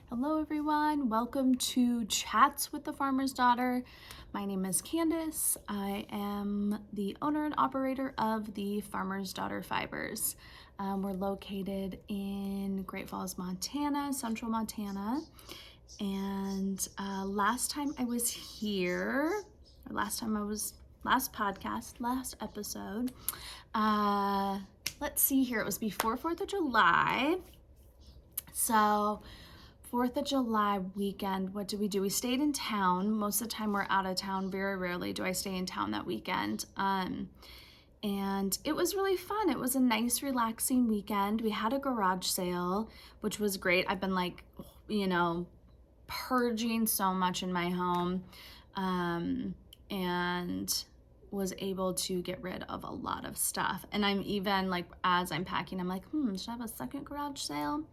Hello everyone, welcome to Chats with the Farmer's Daughter. My name is Candace. I am the owner and operator of the Farmer's Daughter Fibers. We're located in Great Falls, Montana, central Montana. And last time I was here, last episode, let's see here, it was before 4th of July. So 4th of July weekend, what did we do? We stayed in town. Most of the time we're out of town. Very rarely do I stay in town that weekend. And it was really fun. It was a nice, relaxing weekend. We had a garage sale, which was great. I've been purging so much in my home, and was able to get rid of a lot of stuff. And I'm even as I'm packing, I'm like, should I have a second garage sale?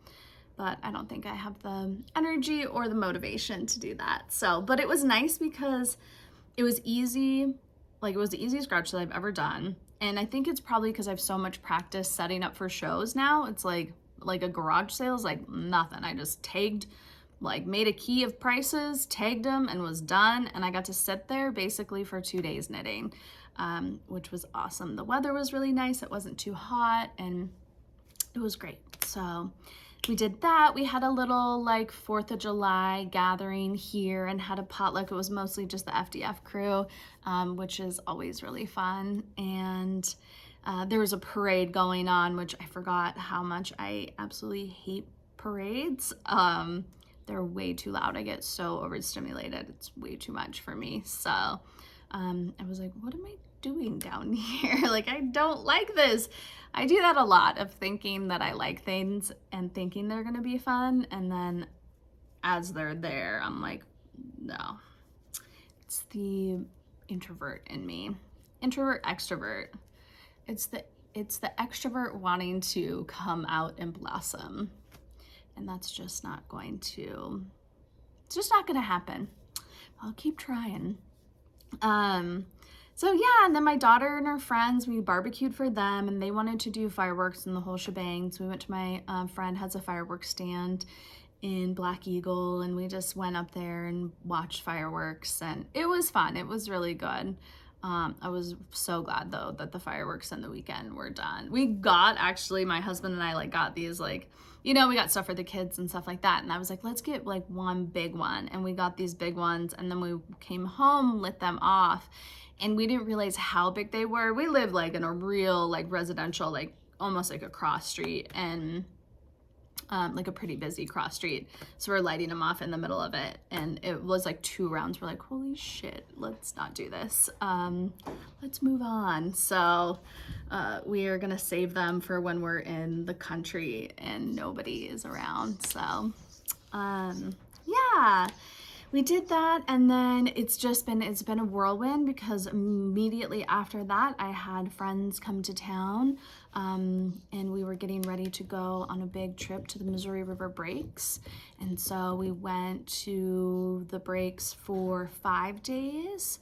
But I don't think I have the energy or the motivation to do that. But it was nice because it was easy. It was the easiest garage sale I've ever done. And I think it's probably because I have so much practice setting up for shows now. It's like a garage sale is like nothing. I just tagged, made a key of prices, tagged them, and was done. And I got to sit there basically for 2 days knitting, which was awesome. The weather was really nice. It wasn't too hot, and it was great. So we did that. We had a little 4th of July gathering here and had a potluck. It was mostly just the FDF crew, which is always really fun. And there was a parade going on, which I forgot how much I absolutely hate parades. They're way too loud. I get so overstimulated. It's way too much for me. So I was like, what am I doing down here? I don't like this. I do that a lot, of thinking that I like things and thinking they're gonna be fun, and then as they're there, I'm like, no. It's the introvert in me. Introvert, extrovert. It's the extrovert wanting to come out and blossom. And that's just not going to, it's just not gonna happen. I'll keep trying. So yeah, and then my daughter and her friends, we barbecued for them, and they wanted to do fireworks and the whole shebang. So we went to my friend has a fireworks stand in Black Eagle, and we just went up there and watched fireworks, and it was fun. It was really good. I was so glad though that the fireworks on the weekend were done. We got, actually, my husband and I got these we got stuff for the kids and stuff like that. And I was like, let's get one big one. And we got these big ones, and then we came home, lit them off, and we didn't realize how big they were. We live in a real residential, almost like a cross street, and a pretty busy cross street. So we're lighting them off in the middle of it, and it was 2 rounds. We're like, holy shit, let's not do this. Let's move on. So we are gonna save them for when we're in the country and nobody is around. So yeah, we did that, and then it's been a whirlwind, because immediately after that I had friends come to town, and we were getting ready to go on a big trip to the Missouri River Breaks. And so we went to the breaks for 5 days.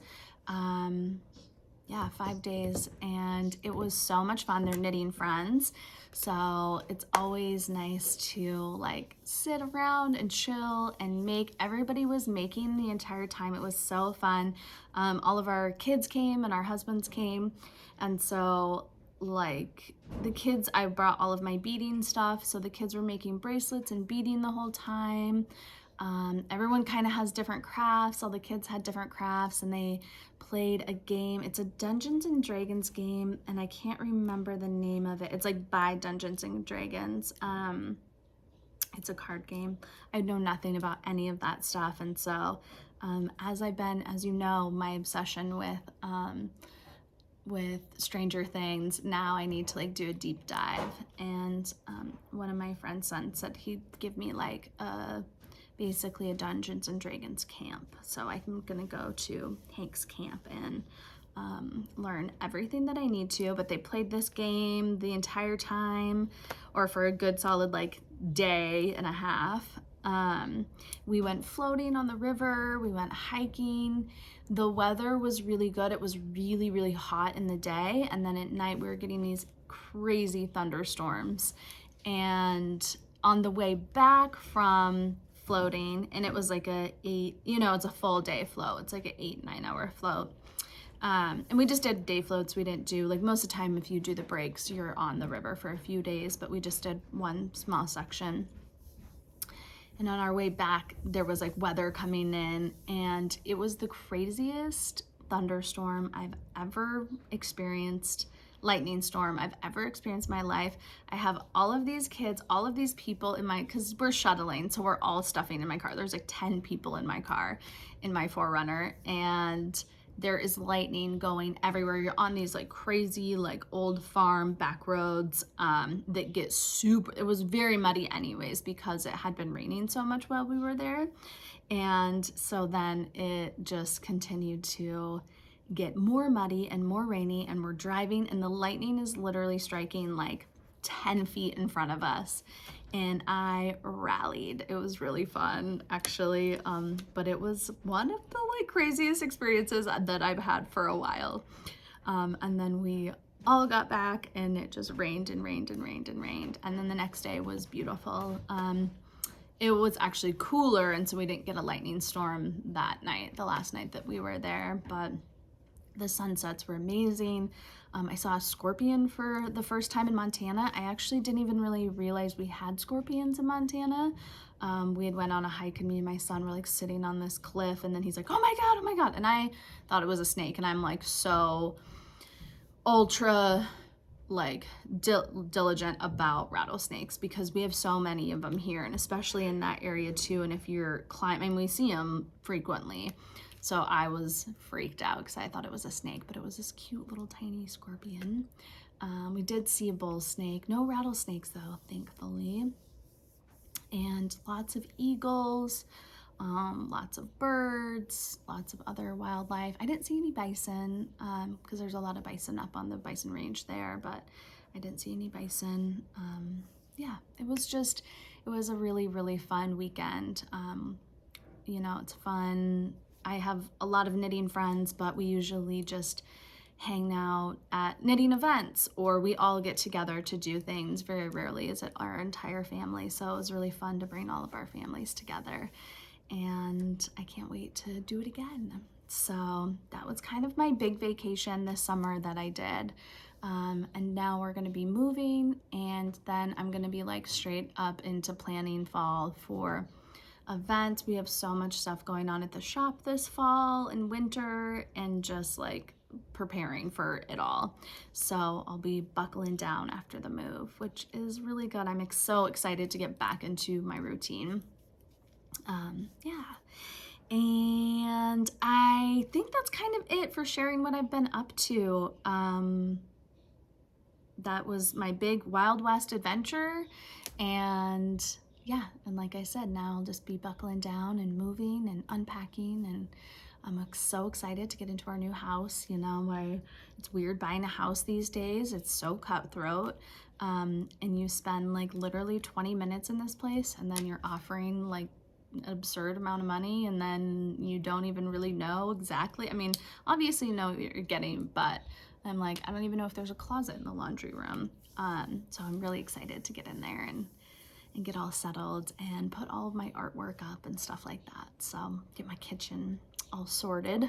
5 days, and it was so much fun. They're knitting friends, so it's always nice to sit around and chill and make. Everybody was making the entire time. It was so fun. All of our kids came and our husbands came, and so the kids, I brought all of my beading stuff, so the kids were making bracelets and beading the whole time. Everyone kind of has different crafts. All the kids had different crafts, and they played a game. It's a Dungeons and Dragons game, and I can't remember the name of it. It's by Dungeons and Dragons. It's a card game. I know nothing about any of that stuff, and so as you know, my obsession with Stranger Things, now I need to do a deep dive. And one of my friend's sons said he'd give me basically a Dungeons and Dragons camp. So I'm gonna go to Hank's camp and learn everything that I need to. But they played this game the entire time, or for a good solid day and a half. We went floating on the river, we went hiking. The weather was really good. It was really, really hot in the day, and then at night we were getting these crazy thunderstorms. And on the way back from floating, and it was like it's a full day float. It's like an 8-9 hour float. And we just did day floats. We didn't do, like, most of the time if you do the breaks, you're on the river for a few days, but we just did one small section. And on our way back, there was like weather coming in, and it was the craziest thunderstorm I've ever experienced, lightning storm I've ever experienced in my life. I have all of these kids, all of these people because we're shuttling, so we're all stuffing in my car. There's like 10 people in my car, in my 4Runner, and there is lightning going everywhere. You're on these like crazy, like old farm back roads that get it was very muddy anyways because it had been raining so much while we were there. And so then it just continued to get more muddy and more rainy, and we're driving and the lightning is literally striking like 10 feet in front of us, and I rallied. It was really fun, actually, but it was one of the like craziest experiences that I've had for a while. And then we all got back, and it just rained and rained and rained and rained, and then the next day was beautiful. It was actually cooler, and so we didn't get a lightning storm that night, the last night that we were there, but the sunsets were amazing. I saw a scorpion for the first time in Montana. I actually didn't even really realize we had scorpions in Montana. We had went on a hike, and me and my son were like sitting on this cliff, and then he's like, oh my God. And I thought it was a snake, and I'm like so ultra like diligent about rattlesnakes because we have so many of them here, and especially in that area too. And if you're climbing, we see them frequently. So I was freaked out because I thought it was a snake, but it was this cute little tiny scorpion. We did see a bull snake. No rattlesnakes though, thankfully. And lots of eagles, lots of birds, lots of other wildlife. I didn't see any bison because there's a lot of bison up on the bison range there, but I didn't see any bison. Yeah, it was a really, really fun weekend. It's fun. I have a lot of knitting friends, but we usually just hang out at knitting events, or we all get together to do things. Very rarely is it our entire family, so it was really fun to bring all of our families together, and I can't wait to do it again. So that was kind of my big vacation this summer that I did. And now we're going to be moving, and then I'm going to be like straight up into planning fall for events. We have so much stuff going on at the shop this fall and winter, and just like preparing for it all. So I'll be buckling down after the move, which is really good. I'm so excited to get back into my routine. Yeah. And I think that's kind of it for sharing what I've been up to. That was my big Wild West adventure, and yeah, and like I said, now I'll just be buckling down and moving and unpacking, and I'm so excited to get into our new house. It's weird buying a house these days. It's so cutthroat, and you spend like literally 20 minutes in this place, and then you're offering like an absurd amount of money, and then you don't even really know exactly. I mean, obviously you know what you're getting, but I'm like, I don't even know if there's a closet in the laundry room. So I'm really excited to get in there and get all settled and put all of my artwork up and stuff like that. So get my kitchen all sorted.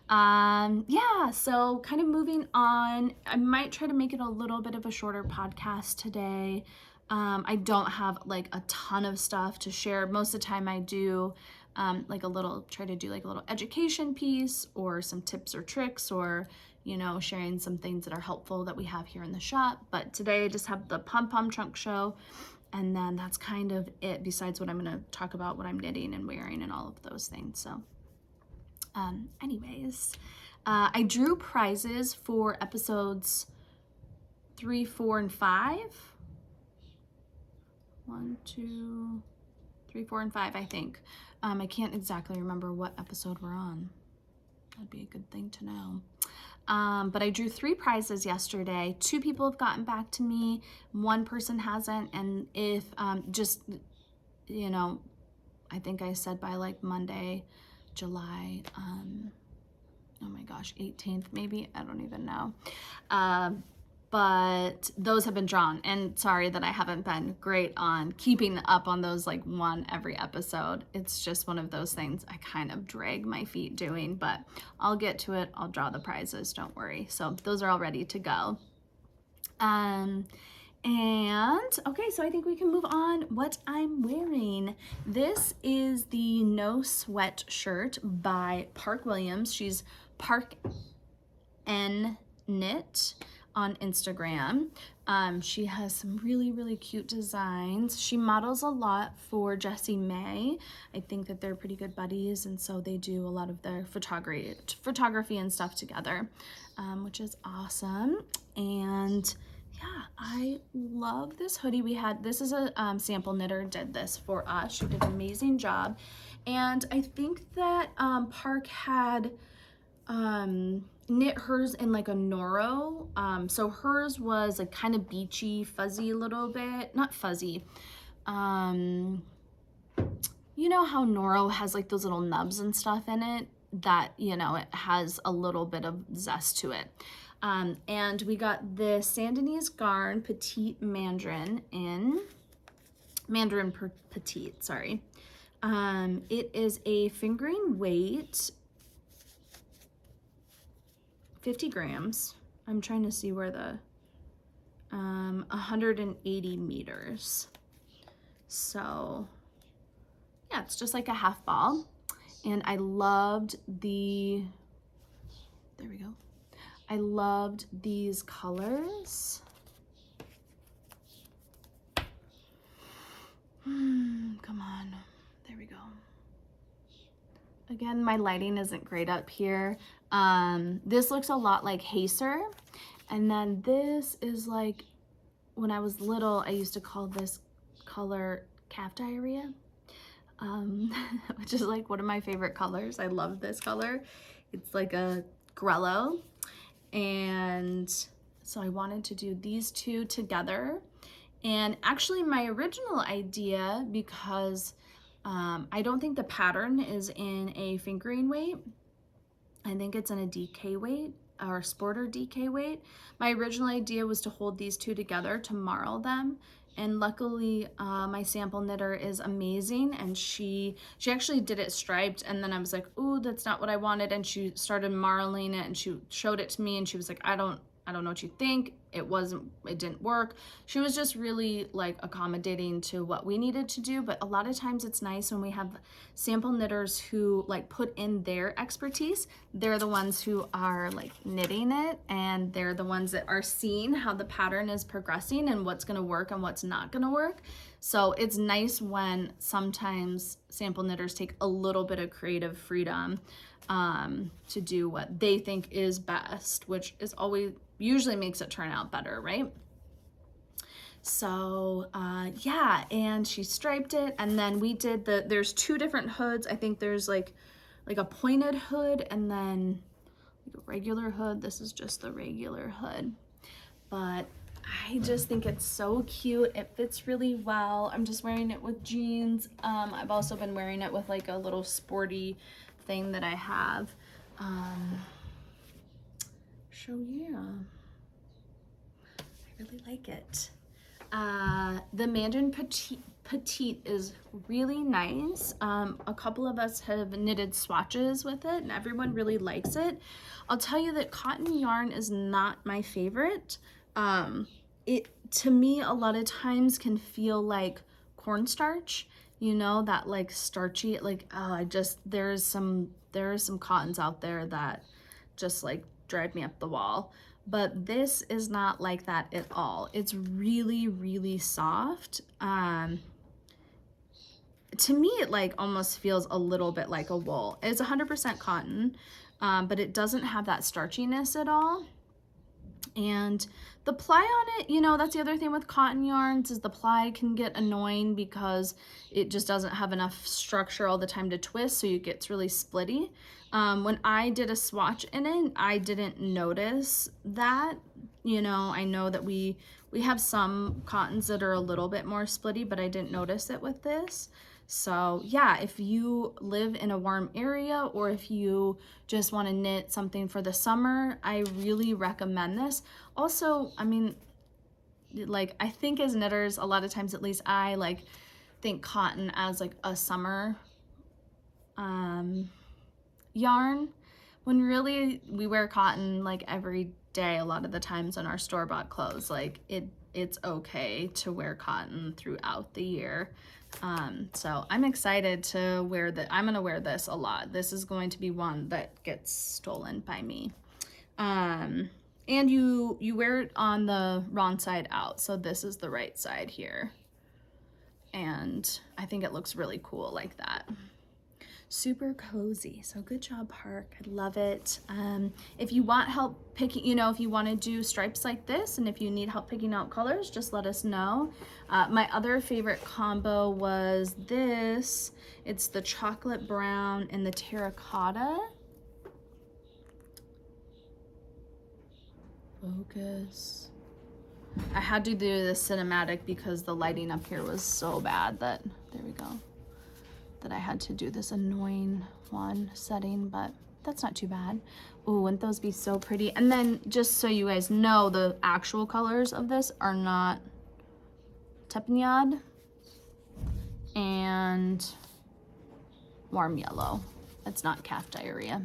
Yeah, so kind of moving on. I might try to make it a little bit of a shorter podcast today. I don't have like a ton of stuff to share. Most of the time I do try to do like a little education piece or some tips or tricks, or sharing some things that are helpful that we have here in the shop. But today I just have the Pom Pom Trunk Show, and then that's kind of it, besides what I'm going to talk about, what I'm knitting and wearing and all of those things. So anyways, I drew prizes for episodes 3, 4, and 5. 1, 2, 3, 4, and 5, I think. I can't exactly remember what episode we're on. That'd be a good thing to know. But I drew 3 prizes yesterday. 2 people have gotten back to me. 1 person hasn't. And if I think I said by like Monday, July, oh my gosh, 18th maybe, I don't even know. but those have been drawn, and sorry that I haven't been great on keeping up on those, like one every episode. It's just one of those things I kind of drag my feet doing, but I'll get to it. I'll draw the prizes, don't worry. So those are all ready to go. And okay, so I think we can move on. What I'm wearing, this is the No Sweat shirt by Park Williams. She's Park N Knit on Instagram. She has some really cute designs. She models a lot for Jessie May. I think that they're pretty good buddies, and so they do a lot of their photography and stuff together, which is awesome. And yeah, I love this hoodie. This is a sample knitter did this for us. She did an amazing job. And I think that Park had knit hers in like a Noro. So hers was like kind of beachy, fuzzy a little bit. Not fuzzy. You know how Noro has like those little nubs and stuff in it? That, you know, it has a little bit of zest to it. And we got the Sandnes Garn Petit Mandrin in Mandrin Petit, sorry. It is a fingering weight, 50 grams. I'm trying to see where the 180 meters. So yeah, it's just like a half ball. And I loved there we go. I loved these colors. Come on, there we go. Again, my lighting isn't great up here. This looks a lot like Hacer. And then this is like, when I was little, I used to call this color calf diarrhea, which is like one of my favorite colors. I love this color. It's like a grello. And so I wanted to do these two together. And actually my original idea, because I don't think the pattern is in a fingering weight. I think it's in a DK weight or sporter DK weight. My original idea was to hold these two together to marl them. And luckily my sample knitter is amazing, and she actually did it striped, and then I was like, ooh, that's not what I wanted, and she started marling it and she showed it to me and she was like, I don't know what you think. It didn't work. She was just really like accommodating to what we needed to do. But a lot of times it's nice when we have sample knitters who like put in their expertise. They're the ones who are like knitting it, and they're the ones that are seeing how the pattern is progressing and what's gonna work and what's not gonna work. So it's nice when sometimes sample knitters take a little bit of creative freedom to do what they think is best, which is usually makes it turn out better, right? So yeah, and she striped it, and then we did there's two different hoods. I think there's like a pointed hood and then like a regular hood. This is just the regular hood, but I just think it's so cute. It fits really well. I'm just wearing it with jeans. I've also been wearing it with like a little sporty thing that I have. So yeah, I really like it. The Mandrin Petit is really nice. A couple of us have knitted swatches with it and everyone really likes it. I'll tell you that cotton yarn is not my favorite. It, to me, a lot of times can feel like cornstarch, you know, that like starchy, like, there's some cottons out there that just like drive me up the wall. But this is not like that at all. It's really soft. To me, it like almost feels a little bit like a wool. It's 100% cotton, but it doesn't have that starchiness at all. And the ply on it, you know, that's the other thing with cotton yarns, is the ply can get annoying because it just doesn't have enough structure all the time to twist, so it gets really splitty. When I did a swatch in it, I didn't notice that. You know, I know that we have some cottons that are a little bit more splitty, but I didn't notice it with this. So yeah, if you live in a warm area or if you just want to knit something for the summer, I really recommend this. Also, I mean, like, I think as knitters, a lot of times, at least I like think cotton as like a summer yarn, when really we wear cotton like every day a lot of the times on our store-bought clothes. Like it's okay to wear cotton throughout the year. So I'm excited to wear that. I'm gonna wear this a lot. This is going to be one that gets stolen by me. And you wear it on the wrong side out, so this is the right side here, and I think it looks really cool like that. Super cozy. So good job, Park. I love it. If you want help picking, you know, if you want to do stripes like this and if you need help picking out colors, just let us know. My other favorite combo was this. It's the chocolate brown and the terracotta. Focus. I had to do the cinematic because the lighting up here was so bad that, there we go, that I had to do this annoying one setting, but that's not too bad. Ooh, wouldn't those be so pretty? And then just so you guys know, the actual colors of this are not Tepignade and warm yellow. It's not calf diarrhea.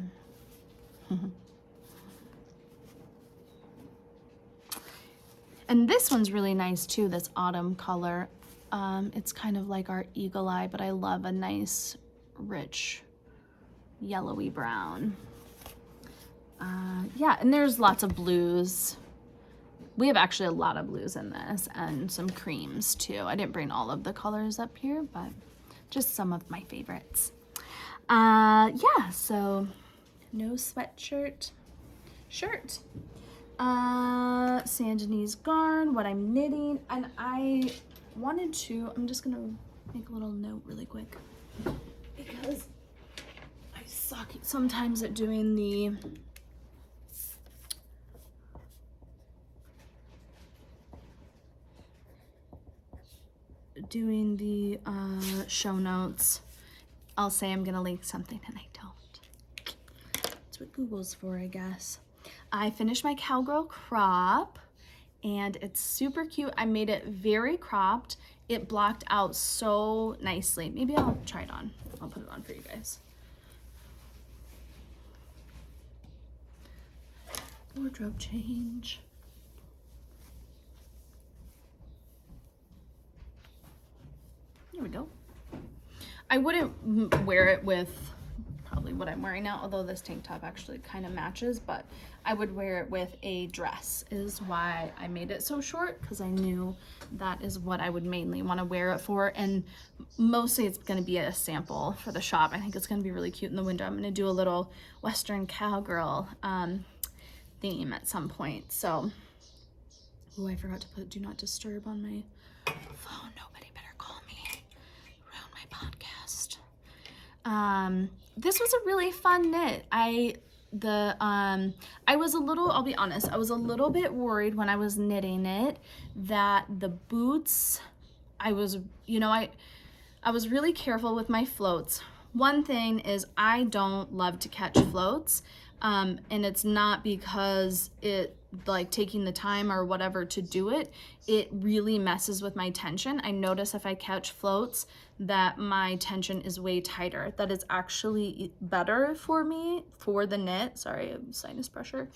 And this one's really nice too, this autumn color. It's kind of like our eagle eye, but I love a nice, rich, yellowy brown. Yeah, and there's lots of blues. We have actually a lot of blues in this and some creams too. I didn't bring all of the colors up here, but just some of my favorites. Yeah, so no sweatshirt shirt. Sandnes garn, what I'm knitting, and I wanted to, I'm just gonna make a little note really quick because I suck sometimes at doing the show notes. I'll say I'm gonna link something and I don't. That's what Google's for, I guess. I finished my Cowgirl crop and it's super cute. I made it very cropped. It blocked out so nicely. Maybe I'll try it on. I'll put it on for you guys. Wardrobe change. There we go. I wouldn't wear it with probably what I'm wearing now, although this tank top actually kind of matches, but I would wear it with a dress is why I made it so short, because I knew that is what I would mainly want to wear it for, and mostly it's going to be a sample for the shop. I think it's going to be really cute in the window. I'm going to do a little Western cowgirl theme at some point. So, oh, I forgot to put do not disturb on my phone. Nobody better call me, ruin my podcast. This was a really fun knit. I was a little, I'll be honest, I was a little bit worried when I was knitting it that the boots, I was really careful with my floats. One thing is I don't love to catch floats, and it's not because it like taking the time or whatever to do it. It really messes with my tension. I notice if I catch floats that my tension is way tighter. That is actually better for me for the knit. Sorry, sinus pressure.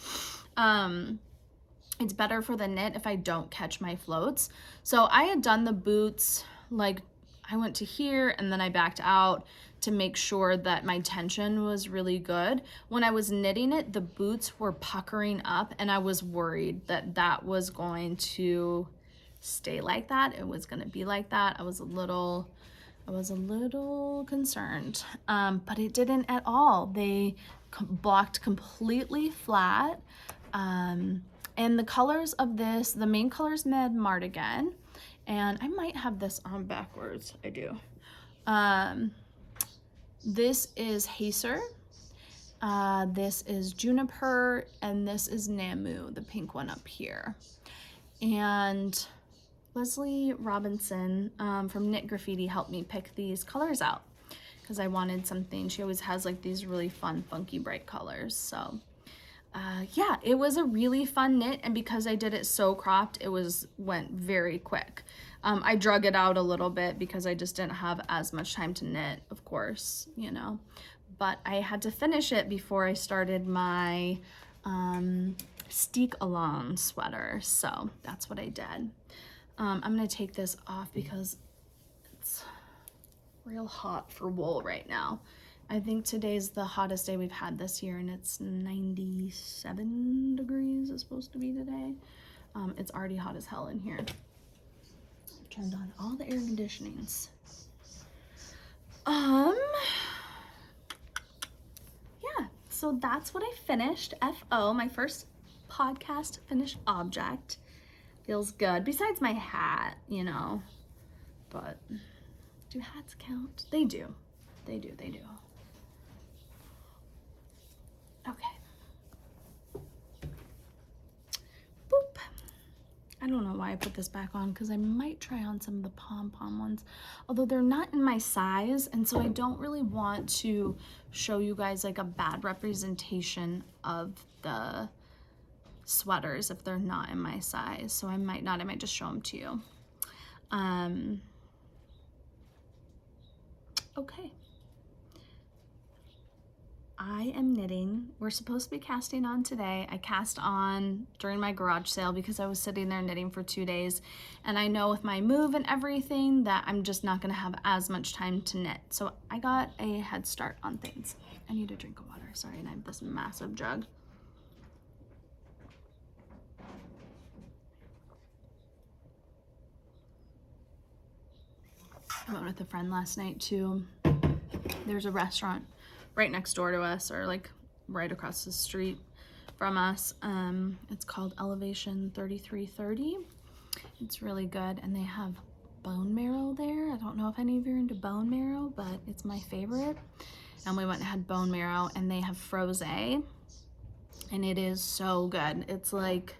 It's better for the knit if I don't catch my floats. So I had done the boots, like I went to here and then I backed out to make sure that my tension was really good. When I was knitting it, the boots were puckering up and I was worried that that was going to stay like that. It was going to be like that. I was a little concerned, but it didn't at all. They blocked completely flat. And the colors of this, the main color is Mad Mardigan, and I might have this on backwards. I do. This is Hacer, this is Juniper, and this is Namu, the pink one up here. And Leslie Robinson from Knit Graffiti helped me pick these colors out because I wanted something. She always has like these really fun, funky, bright colors. So yeah, it was a really fun knit, and because I did it so cropped, it went very quick. I drug it out a little bit because I just didn't have as much time to knit, of course, you know, but I had to finish it before I started my Steek Along sweater, so that's what I did. I'm gonna take this off because it's real hot for wool right now. I think today's the hottest day we've had this year, and it's 97 degrees it's supposed to be today. It's already hot as hell in here. I've turned on all the air conditionings. Yeah, so that's what I finished. FO, my first podcast finished object. Feels good, besides my hat, you know, but do hats count? They do. They do. Okay. Boop. I don't know why I put this back on, because I might try on some of the pom-pom ones, although they're not in my size, and so I don't really want to show you guys like a bad representation of the sweaters if they're not in my size. So I might just show them to you. Okay. I am knitting. We're supposed to be casting on today. I cast on during my garage sale because I was sitting there knitting for 2 days, and I know with my move and everything that I'm just not gonna have as much time to knit. So I got a head start on things. I need a drink of water, sorry, and I have this massive jug. I went with a friend last night too. There's a restaurant right next door to us, or like right across the street from us. It's called Elevation 3330. It's really good, and they have bone marrow there. I don't know if any of you are into bone marrow, but it's my favorite. And we went and had bone marrow, and they have frosé, and it is so good. It's like,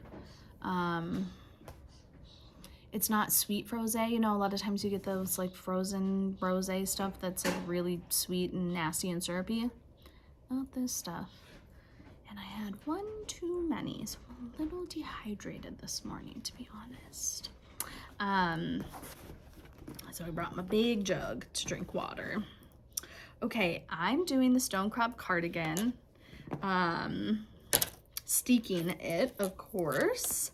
it's not sweet frosé. You know, a lot of times you get those like frozen rosé stuff that's like really sweet and nasty and syrupy. Not this stuff. And I had one too many, so I'm a little dehydrated this morning, to be honest. So I brought my big jug to drink water. Okay, I'm doing the Stonecrop cardigan. Steeking it, of course.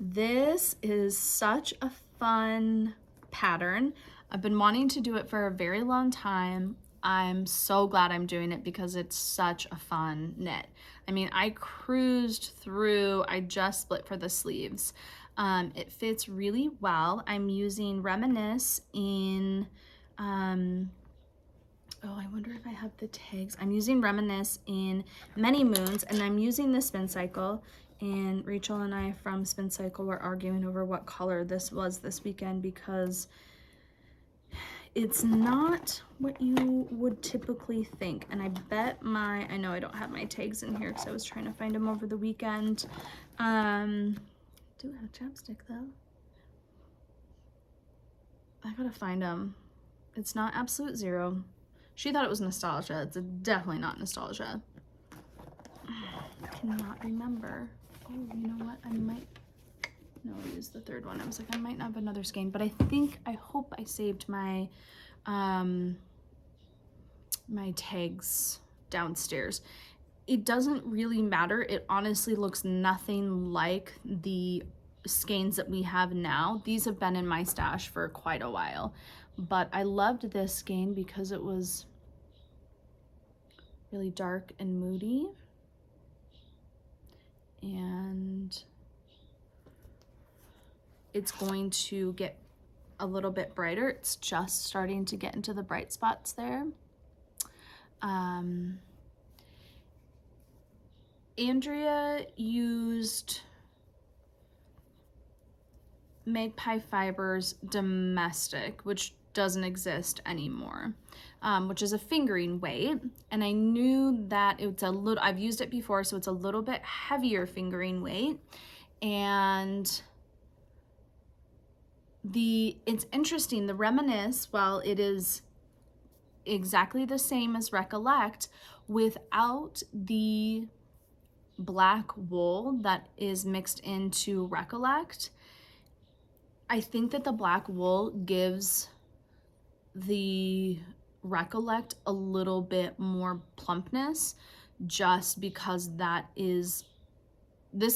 This is such a fun pattern. I've been wanting to do it for a very long time. I'm so glad I'm doing it because it's such a fun knit. I mean, I cruised through, I just split for the sleeves. It fits really well. I'm using Reminisce in, oh, I wonder if I have the tags. I'm using Reminisce in Many Moons, and I'm using the Spin Cycle. And Rachel and I from Spin Cycle were arguing over what color this was this weekend because it's not what you would typically think. And I bet I know I don't have my tags in here because I was trying to find them over the weekend. Do have chapstick though. I gotta find them. It's not Absolute Zero. She thought it was Nostalgia. It's definitely not Nostalgia. I cannot remember. Oh, you know what? No, I'll use the third one. I was like, I might not have another skein, but I hope I saved my, my tags downstairs. It doesn't really matter. It honestly looks nothing like the skeins that we have now. These have been in my stash for quite a while, but I loved this skein because it was really dark and moody. And it's going to get a little bit brighter. It's just starting to get into the bright spots there. Andrea used Magpie Fibers Domestic, which doesn't exist anymore, which is a fingering weight, and I knew that it's a little, I've used it before, so it's a little bit heavier fingering weight, and it's interesting, the Reminisce, while it is exactly the same as Recollect, without the black wool that is mixed into Recollect, I think that the black wool gives the Recollect a little bit more plumpness, just because this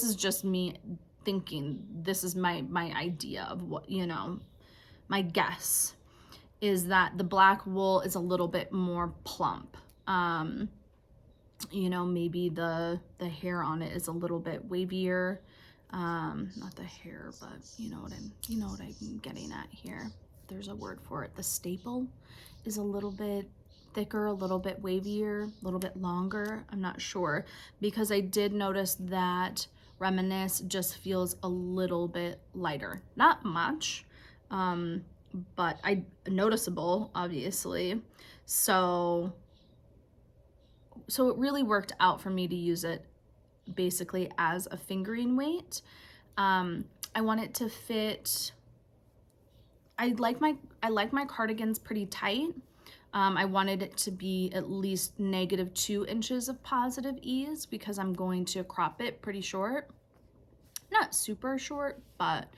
is just me thinking, this is my idea of what, you know, my guess is that the black wool is a little bit more plump. You know, maybe the hair on it is a little bit wavier. Not the hair, but you know what I'm getting at here. There's a word for it. The staple is a little bit thicker, a little bit wavier, a little bit longer. I'm not sure, because I did notice that Reminisce just feels a little bit lighter. Not much, but noticeable, obviously. So it really worked out for me to use it basically as a fingering weight. I want it to fit. I like my cardigans pretty tight. I wanted it to be at least -2 inches of positive ease, because I'm going to crop it pretty short. Not super short, but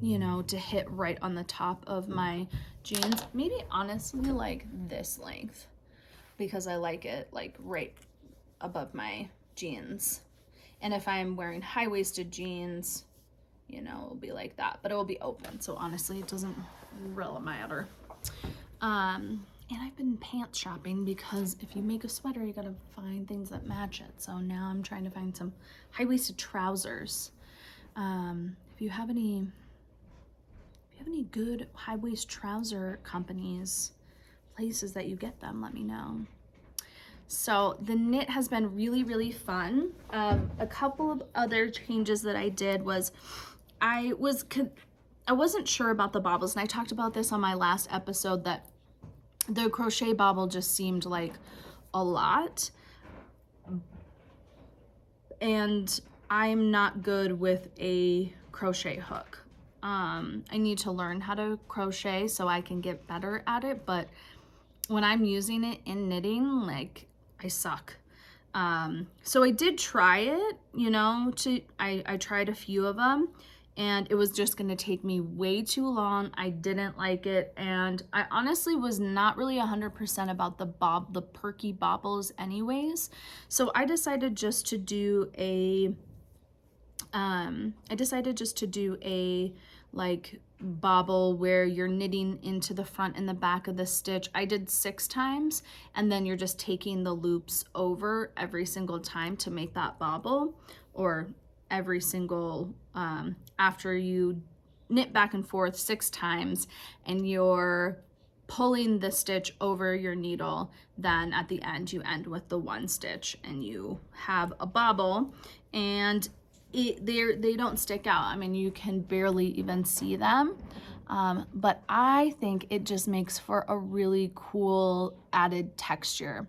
you know, to hit right on the top of my jeans. Maybe honestly like this length, because I like it like right above my jeans. And if I'm wearing high-waisted jeans, you know, it'll be like that, but it will be open. So honestly, it doesn't really matter. And I've been pants shopping, because if you make a sweater, you gotta find things that match it. So now I'm trying to find some high-waisted trousers. If you have any good high-waist trouser companies, places that you get them, let me know. So the knit has been really, really fun. A couple of other changes that I did was I wasn't sure about the bobbles, and I talked about this on my last episode, that the crochet bobble just seemed like a lot, and I'm not good with a crochet hook. I need to learn how to crochet so I can get better at it, but when I'm using it in knitting, like, I suck. So I did try it, you know, I tried a few of them, and it was just gonna take me way too long. I didn't like it, and I honestly was not really 100% about the perky bobbles anyways. So I decided just to do a like bobble where you're knitting into the front and the back of the stitch. I did 6 times, and then you're just taking the loops over every single time to make that bobble, or every single after you knit back and forth 6 times and you're pulling the stitch over your needle, then at the end you end with the 1 stitch and you have a bobble, and they don't stick out. I mean, you can barely even see them, but I think it just makes for a really cool added texture.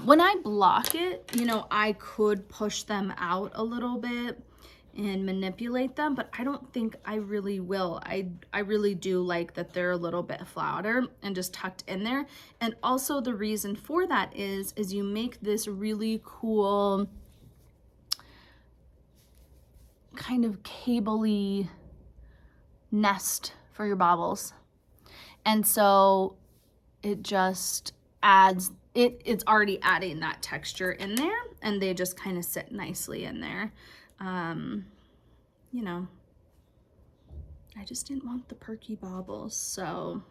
When I block it, you know, I could push them out a little bit and manipulate them, but I don't think I really will. I really do like that they're a little bit flatter and just tucked in there. And also the reason for that is you make this really cool kind of cable-y nest for your bobbles. And so it just adds, it's already adding that texture in there, and they just kind of sit nicely in there. You know, I just didn't want the perky bobbles. So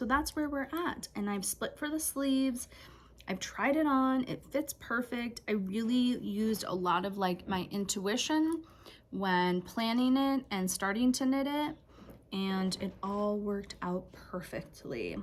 that's where we're at. And I've split for the sleeves. I've tried it on, it fits perfect. I really used a lot of like my intuition when planning it and starting to knit it, and it all worked out perfectly,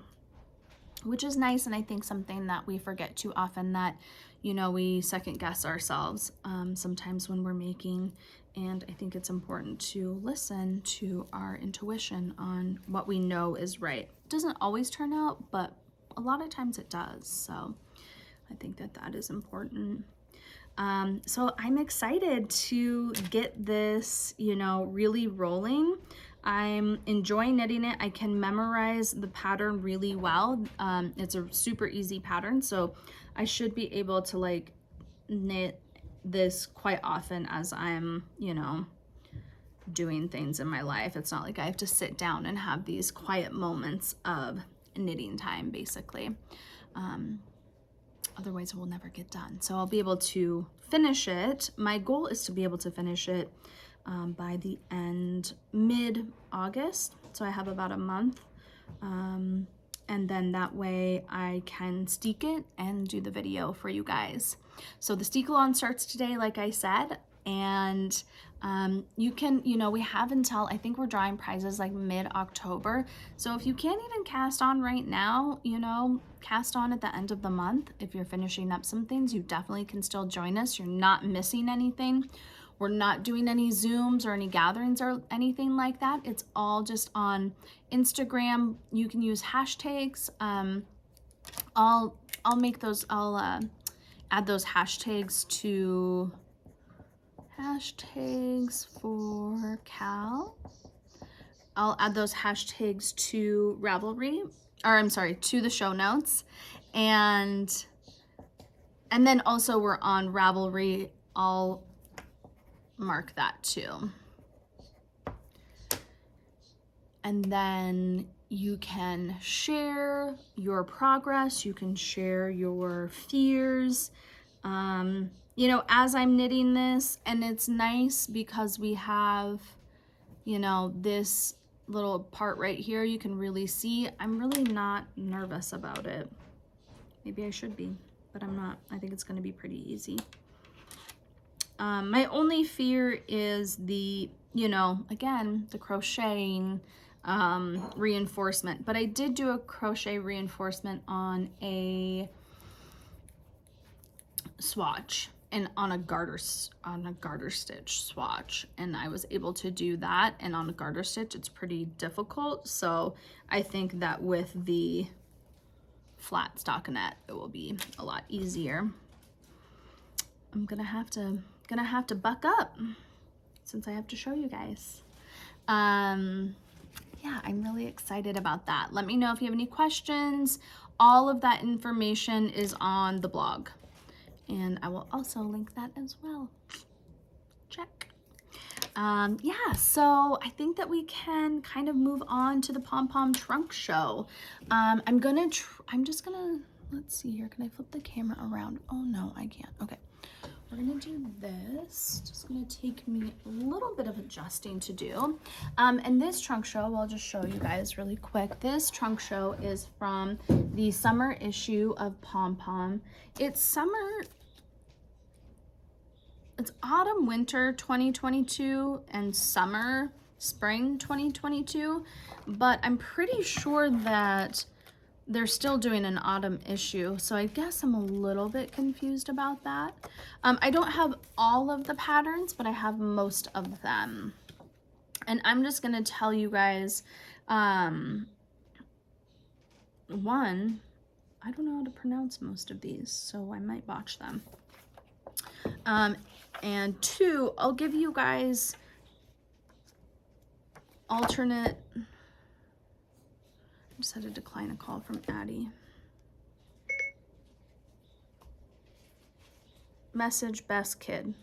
which is nice. And I think something that we forget too often, that, you know, we second guess ourselves sometimes when we're making, and I think it's important to listen to our intuition on what we know is right. It doesn't always turn out, but a lot of times it does. So I think that is important. So I'm excited to get this, you know, really rolling. I'm enjoying knitting it. I can memorize the pattern really well. It's a super easy pattern, so I should be able to like knit this quite often as I'm, you know, doing things in my life. It's not like I have to sit down and have these quiet moments of knitting time, basically. Otherwise it will never get done. So I'll be able to finish it. My goal is to be able to finish it by the end, mid-August. So I have about a month. And then that way I can steek it and do the video for you guys. So the steek-along starts today, like I said, and you can, you know, we have until, I think we're drawing prizes like mid-October. So if you can't even cast on right now, you know, cast on at the end of the month. If you're finishing up some things, you definitely can still join us. You're not missing anything. We're not doing any Zooms or any gatherings or anything like that. It's all just on Instagram. You can use hashtags. I'll make those, I'll add those hashtags to hashtags for Cal. I'll add those hashtags to Ravelry, or I'm sorry, to the show notes. And then also we're on Ravelry. I'll mark that too. And then you can share your progress, you can share your fears, you know, as I'm knitting this. And it's nice because we have, you know, this little part right here you can really see. I'm really not nervous about it. Maybe I should be, but I'm not. I think it's going to be pretty easy. My only fear is the, you know, again, the crocheting reinforcement. But I did do a crochet reinforcement on a swatch and on a garter stitch swatch, and I was able to do that. And on a garter stitch it's pretty difficult, so I think that with the flat stockinette it will be a lot easier. I'm gonna have to buck up since I have to show you guys. Yeah, I'm really excited about that. Let me know if you have any questions. All of that information is on the blog, and I will also link that as well. Check. Yeah, so I think that we can kind of move on to the pom-pom trunk show. I'm just gonna, let's see here. Can I flip the camera around? Oh no, I can't. Okay. We're gonna do this. Just gonna take me a little bit of adjusting to do. And this trunk show, I'll just show you guys really quick. This trunk show is from the summer issue of Pom Pom. It's autumn, winter 2022 and summer, spring 2022. But I'm pretty sure that they're still doing an autumn issue, so I guess I'm a little bit confused about that. I don't have all of the patterns, but I have most of them. And I'm just gonna tell you guys, one, I don't know how to pronounce most of these, so I might botch them. And two, I'll give you guys alternate. I just had to decline a call from Addie. Message best kid.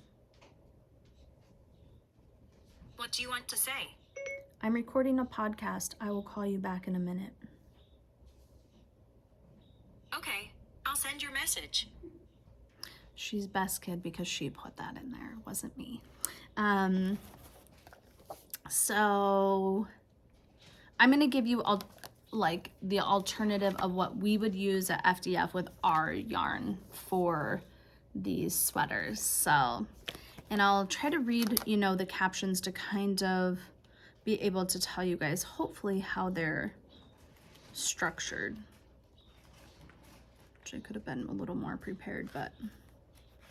What do you want to say? I'm recording a podcast. I will call you back in a minute. Okay, I'll send your message. She's best kid because she put that in there. It wasn't me. So I'm gonna give you all like the alternative of what we would use at FDF with our yarn for these sweaters. So, and I'll try to read, you know, the captions to kind of be able to tell you guys hopefully how they're structured. Which I could have been a little more prepared, but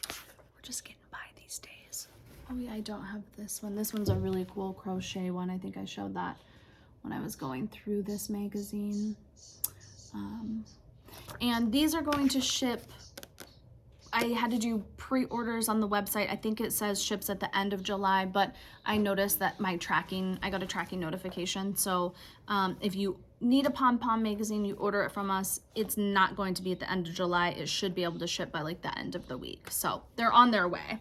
we're just getting by these days. Oh yeah, I don't have this one. This one's a really cool crochet one. I think I showed that when I was going through this magazine. And these are going to ship I had to do pre-orders on the website. I think it says ships at the end of July, but I noticed that I got a tracking notification. So if you need a Pom Pom magazine, you order it from us, it's not going to be at the end of July. It should be able to ship by like the end of the week. So they're on their way.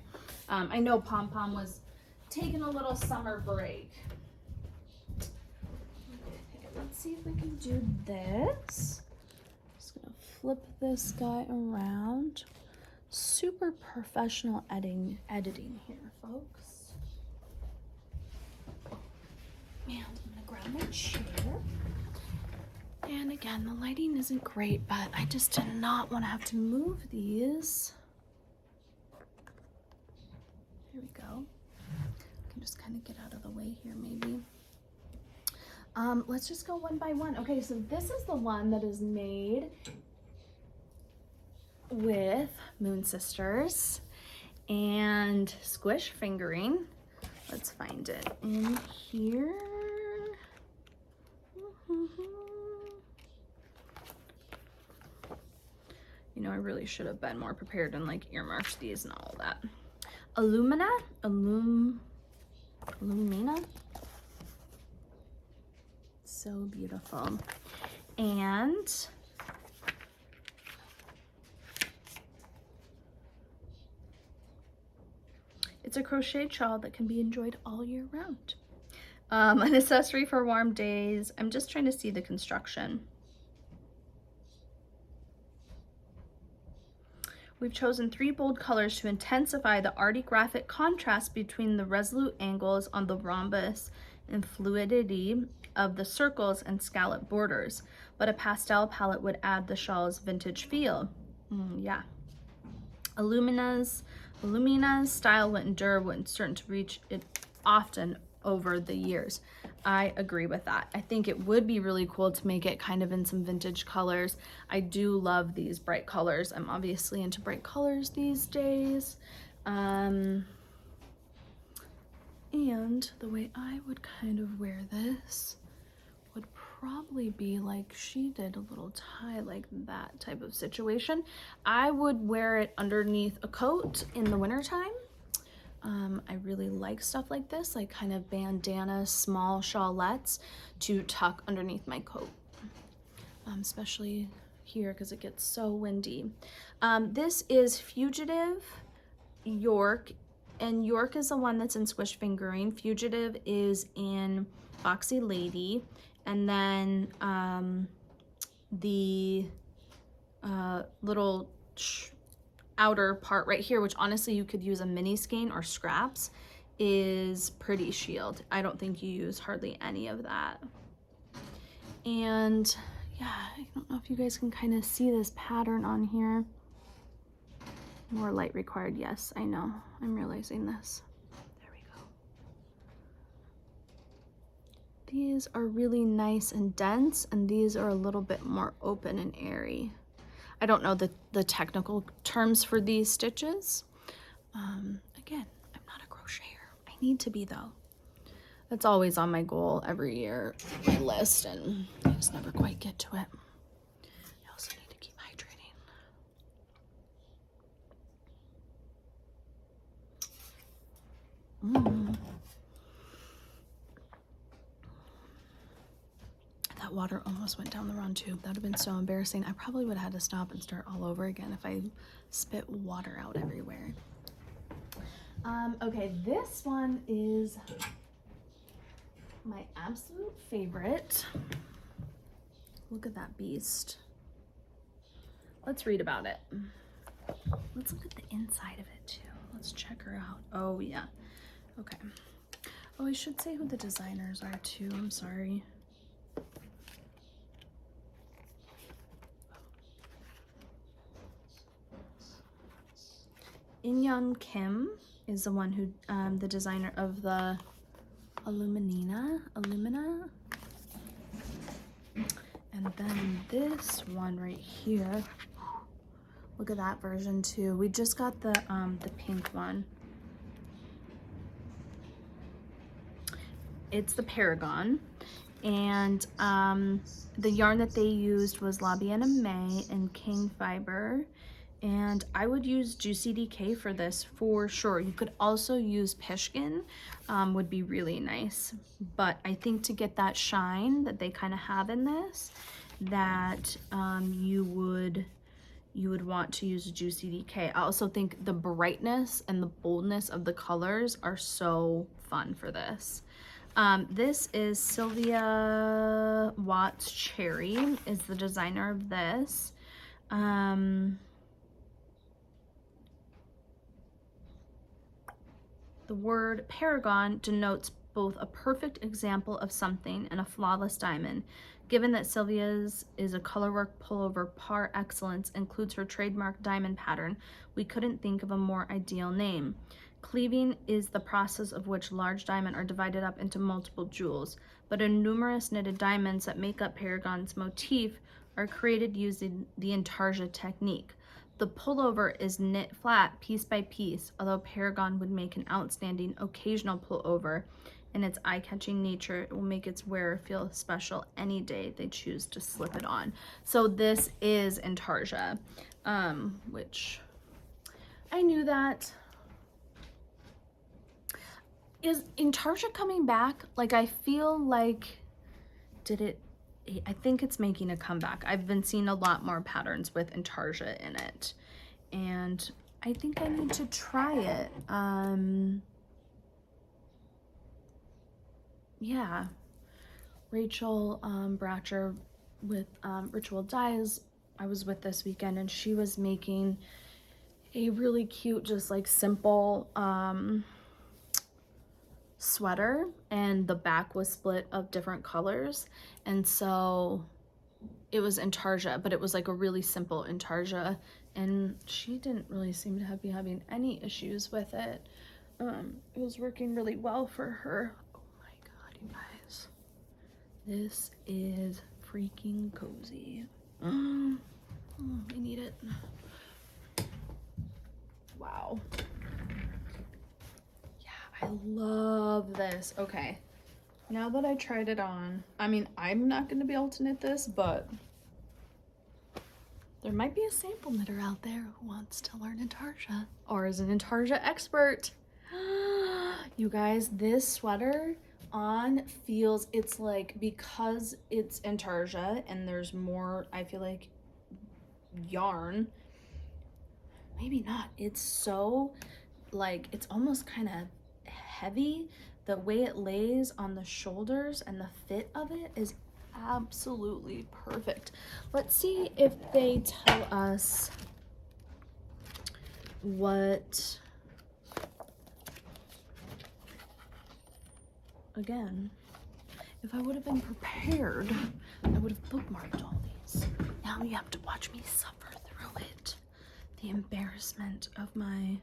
I know Pom Pom was taking a little summer break. Okay, let's see if we can do this. Just gonna flip this guy around. Super professional editing here, folks. And I'm gonna grab my chair. And again, the lighting isn't great, but I just did not want to have to move these. Here we go. I can just kind of get out of the way here, maybe. Let's just go one by one. Okay, so this is the one that is made with Moon Sisters and Squish Fingering. Let's find it in here. You know, I really should have been more prepared and like earmarked these and all that. Illumina. So beautiful. And it's a crochet shawl that can be enjoyed all year round. An accessory for warm days. I'm just trying to see the construction. We've chosen 3 bold colors to intensify the arty graphic contrast between the resolute angles on the rhombus and fluidity of the circles and scallop borders, but a pastel palette would add the shawl's vintage feel. Yeah. Illumina's style would endure, wouldn't certain to reach it often over the years. I agree with that. I think it would be really cool to make it kind of in some vintage colors. I do love these bright colors. I'm obviously into bright colors these days. And the way I would kind of wear this would probably be like she did, a little tie like that type of situation. I would wear it underneath a coat in the wintertime. I really like stuff like this, like kind of bandana, small shawlettes to tuck underneath my coat, especially here because it gets so windy. This is Fugitive York, and York is the one that's in Squish Fingering. Fugitive is in Boxy Lady, and then the little outer part right here, which honestly you could use a mini skein or scraps, is Pretty Shield. I don't think you use hardly any of that. And yeah, I don't know if you guys can kind of see this pattern on here. More light required. Yes, I know. I'm realizing this. There we go. These are really nice and dense, and these are a little bit more open and airy. I don't know the technical terms for these stitches. Again, I'm not a crocheter. I need to be though. That's always on my goal every year, my list, and I just never quite get to it. I also need to keep hydrating. That water almost went down the wrong tube. That would have been so embarrassing. I probably would have had to stop and start all over again if I spit water out everywhere. Okay, this one is my absolute favorite. Look at that beast. Let's read about it. Let's look at the inside of it too. Let's check her out. Oh yeah. Okay. Oh, I should say who the designers are too. I'm sorry. In-Young Kim is the one who, the designer of the Illumina. And then this one right here, look at that version too. We just got the pink one. It's the Paragon. And the yarn that they used was La Bienne May and King Fiber. And I would use Juicy DK for this for sure. You could also use Pishkin, would be really nice. But I think to get that shine that they kind of have in this, that you would want to use Juicy DK. I also think the brightness and the boldness of the colors are so fun for this. This is Sylvia Watts Cherry is the designer of this. The word paragon denotes both a perfect example of something and a flawless diamond. Given that Sylvia's is a colorwork pullover par excellence, includes her trademark diamond pattern, we couldn't think of a more ideal name. Cleaving is the process of which large diamonds are divided up into multiple jewels, but numerous knitted diamonds that make up Paragon's motif are created using the intarsia technique. The pullover is knit flat piece by piece, although Paragon would make an outstanding occasional pullover. In its eye-catching nature, it will make its wearer feel special any day they choose to slip it on. So this is intarsia, which I knew that. Is intarsia coming back? Like, I feel like, I think it's making a comeback. I've been seeing a lot more patterns with intarsia in it, and I think I need to try it. Yeah, Rachel Bratcher with Ritual Dyes, I was with this weekend, and she was making a really cute, just like simple sweater, and the back was split of different colors, and so it was intarsia, but it was like a really simple intarsia, and she didn't really seem to be having any issues with it. It was working really well for her. Oh my god, you guys, this is freaking cozy. Oh, I need it. Wow. I love this. Okay, now that I tried it on, I mean, I'm not going to be able to knit this, but there might be a sample knitter out there who wants to learn intarsia or is an intarsia expert. You guys, this sweater on feels, it's like, because it's intarsia and there's more, I feel like, yarn, maybe not, it's so like, it's almost kind of heavy. The way it lays on the shoulders and the fit of it is absolutely perfect. Let's see if they tell us what, again, if I would have been prepared, I would have bookmarked all these. Now you have to watch me suffer through it. The embarrassment of my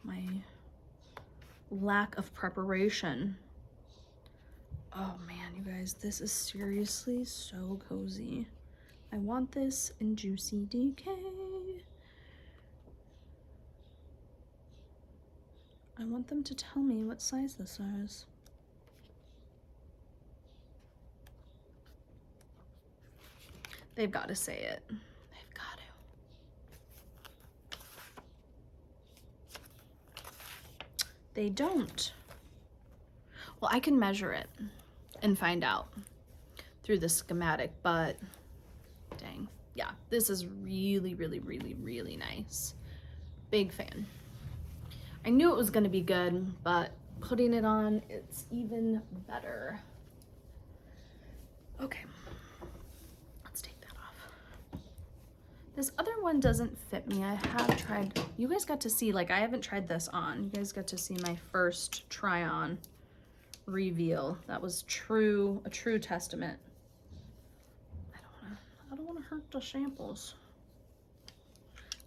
my lack of preparation. Oh man, you guys, this is seriously so cozy. I want this in Juicy DK. I want them to tell me what size this is. They've got to say it. They've got to. They don't. Well, I can measure it and find out through the schematic, but dang. Yeah, this is really, really, really, really nice. Big fan. I knew it was gonna be good, but putting it on, it's even better. Okay, let's take that off. This other one doesn't fit me. I have tried, you guys got to see, like, I haven't tried this on. You guys got to see my first try on reveal. That was a true testament. I don't wanna hurt the samples.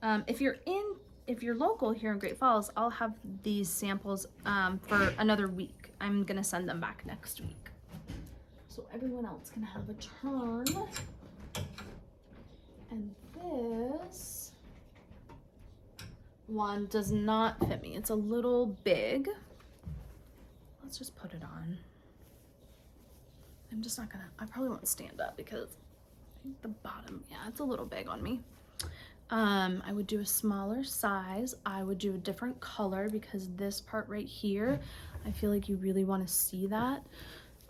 If you're local here in Great Falls, I'll have these samples for another week. I'm gonna send them back next week, so everyone else can have a turn. And this one does not fit me. It's a little big. Let's just put it on. I I'm just not gonna, I probably won't stand up because I think the bottom, yeah, it's a little big on me. I would do a smaller size. I would do a different color because this part right here, I feel like you really want to see that.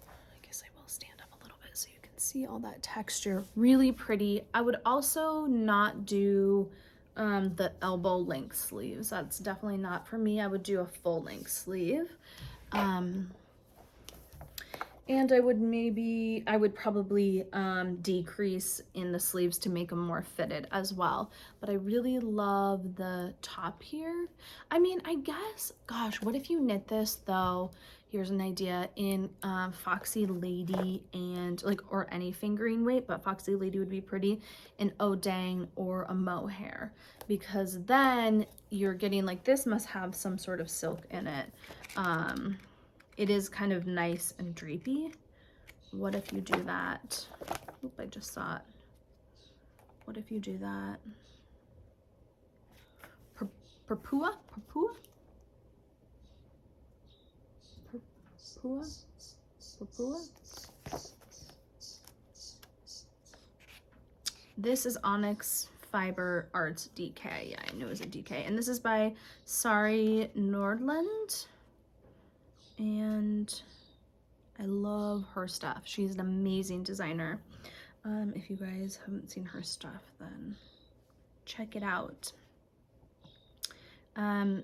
I guess I will stand up a little bit so you can see all that texture. Really pretty. I would also not do the elbow length sleeves. That's definitely not for me. I would do a full length sleeve. And I would probably decrease in the sleeves to make them more fitted as well. But I really love the top here. I mean, I guess, gosh, what if you knit this though? Here's an idea in Foxy Lady and like, or any fingering weight, but Foxy Lady would be pretty, an Oh Dang or a mohair, because then you're getting like, this must have some sort of silk in it. It is kind of nice and drapey. What if you do that? Oop, I just saw it. What if you do that? Purpura? Purpura? Purpura? Purpura? This is Onyx Fiber Arts DK. Yeah, I knew it was a DK. And this is by Sari Nordland. And I love her stuff. She's an amazing designer. If you guys haven't seen her stuff, then check it out. Oh,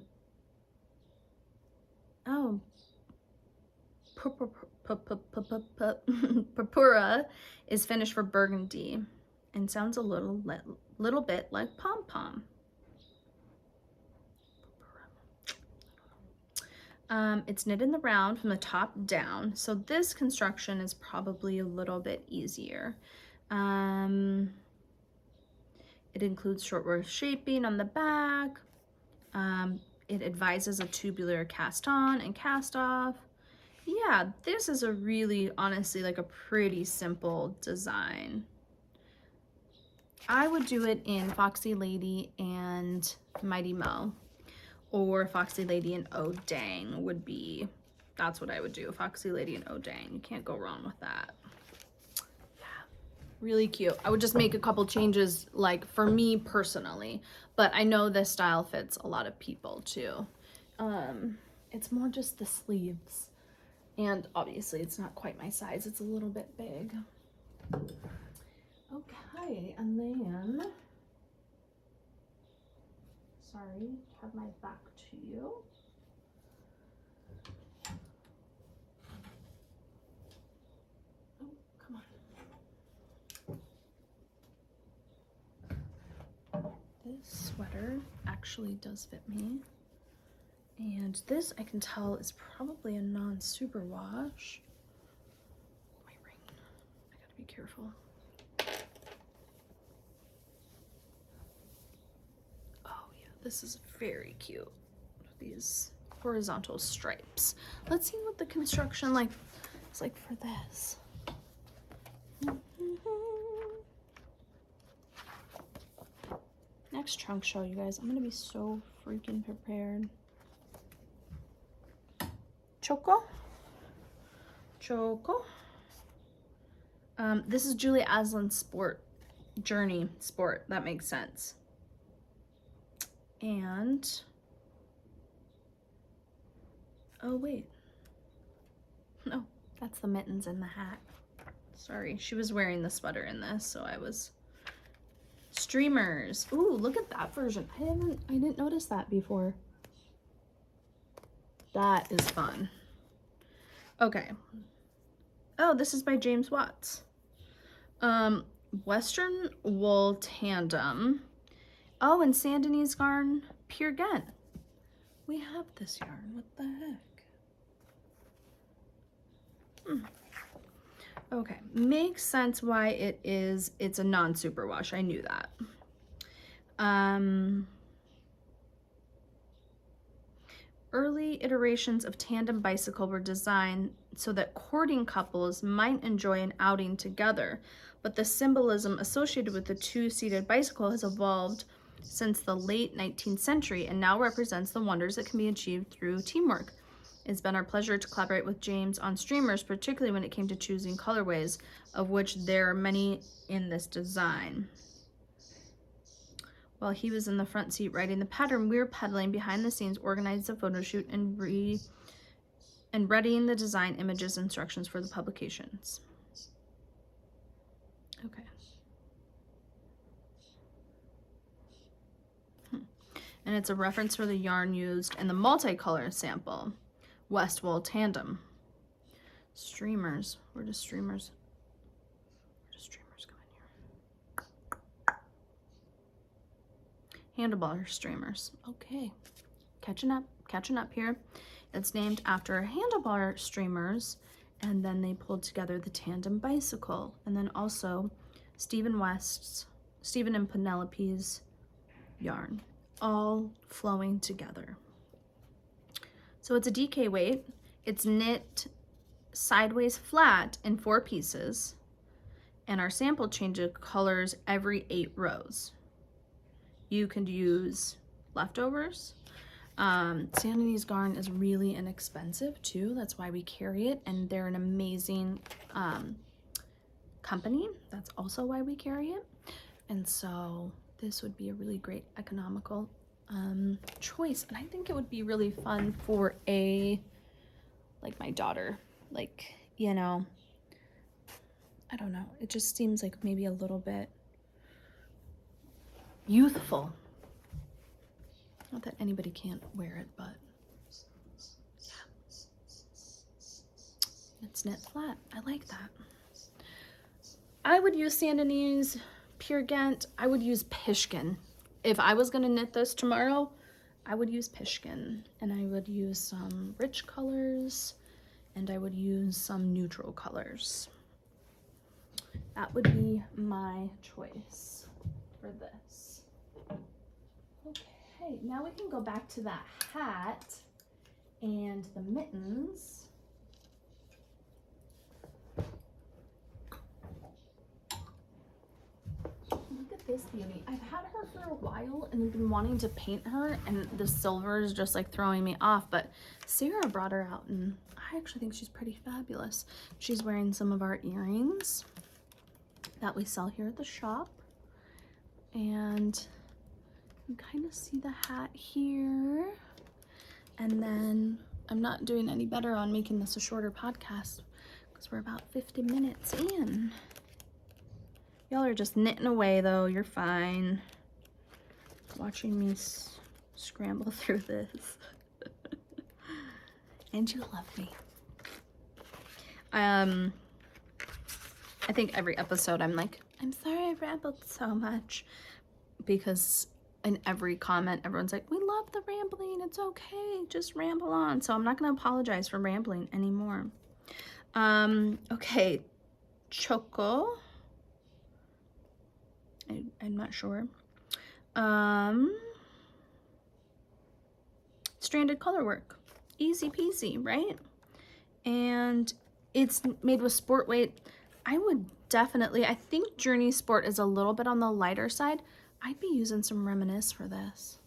Purpura is finished for burgundy and sounds a little bit like pom pom. It's knit in the round from the top down, so this construction is probably a little bit easier. It includes short row shaping on the back. It advises a tubular cast on and cast off. Yeah, this is a really, honestly, like a pretty simple design. I would do it in Foxy Lady and Mighty Mo. Or Foxy Lady and Oh Dang would be, that's what I would do. Foxy Lady and Oh Dang. You can't go wrong with that. Yeah, really cute. I would just make a couple changes, like for me personally, but I know this style fits a lot of people too. It's more just the sleeves. And obviously it's not quite my size. It's a little bit big. Okay, and then, sorry, have my back to you. Oh, come on. This sweater actually does fit me. And this, I can tell, is probably a non-superwash. My ring. I gotta be careful. This is very cute. These horizontal stripes. Let's see what the construction is like for this. Next trunk show, you guys. I'm gonna be so freaking prepared. Choco. This is Julie Aslan's Journey Sport. That makes sense. And, oh wait, no, that's the mittens and the hat. Sorry, she was wearing the sweater in this, so I was. Streamers. Ooh, look at that version. I didn't notice that before. That is fun. Okay. Oh, this is by James Watts. Western Wool Tandem. Oh, and Sandnes Garn Pure Ghent. We have this yarn. What the heck? Okay, makes sense why it's a non-superwash. I knew that. Early iterations of tandem bicycle were designed so that courting couples might enjoy an outing together, but the symbolism associated with the two-seated bicycle has evolved since the late 19th century and now represents the wonders that can be achieved through teamwork. It's been our pleasure to collaborate with James on streamers, particularly when it came to choosing colorways, of which there are many in this design. While he was in the front seat writing the pattern, we were pedaling behind the scenes, organizing the photo shoot and readying the design images instructions for the publications. Okay. And it's a reference for the yarn used in the multicolor sample, Westwool Tandem. Streamers. Where do streamers come in here? Handlebar streamers. Okay. Catching up here. It's named after handlebar streamers, and then they pulled together the tandem bicycle, and then also Stephen and Penelope's yarn, all flowing together. So it's a DK weight. It's knit sideways flat in 4 pieces, and our sample changes colors every 8 rows. You can use leftovers. Sandnes Garn is really inexpensive too. That's why we carry it, and they're an amazing company. That's also why we carry it. And so this would be a really great economical choice, and I think it would be really fun for like my daughter, like, you know, I don't know, it just seems like maybe a little bit youthful. Not that anybody can't wear it, but yeah, it's knit flat. I like that. I would use Sandnes Pure Ghent. I would use Pishkin. If I was gonna knit this tomorrow, I would use Pishkin, and I would use some rich colors, and I would use some neutral colors. That would be my choice for this. Okay, now we can go back to that hat and the mittens. Look at this beauty. I've had her for a while and I've been wanting to paint her, and the silver is just like throwing me off, but Sarah brought her out and I actually think she's pretty fabulous. She's wearing some of our earrings that we sell here at the shop, and you kind of see the hat here. And then I'm not doing any better on making this a shorter podcast because we're about 50 minutes in. Y'all are just knitting away though, you're fine. Watching me scramble through this. And you love me. I think every episode I'm like, I'm sorry I rambled so much, because in every comment everyone's like, we love the rambling, it's okay, just ramble on. So I'm not gonna apologize for rambling anymore. Okay, Choco, I'm not sure. Stranded color work, easy peasy, right? And it's made with sport weight. I would definitely, I think Journey Sport is a little bit on the lighter side. I'd be using some Reminisce for this.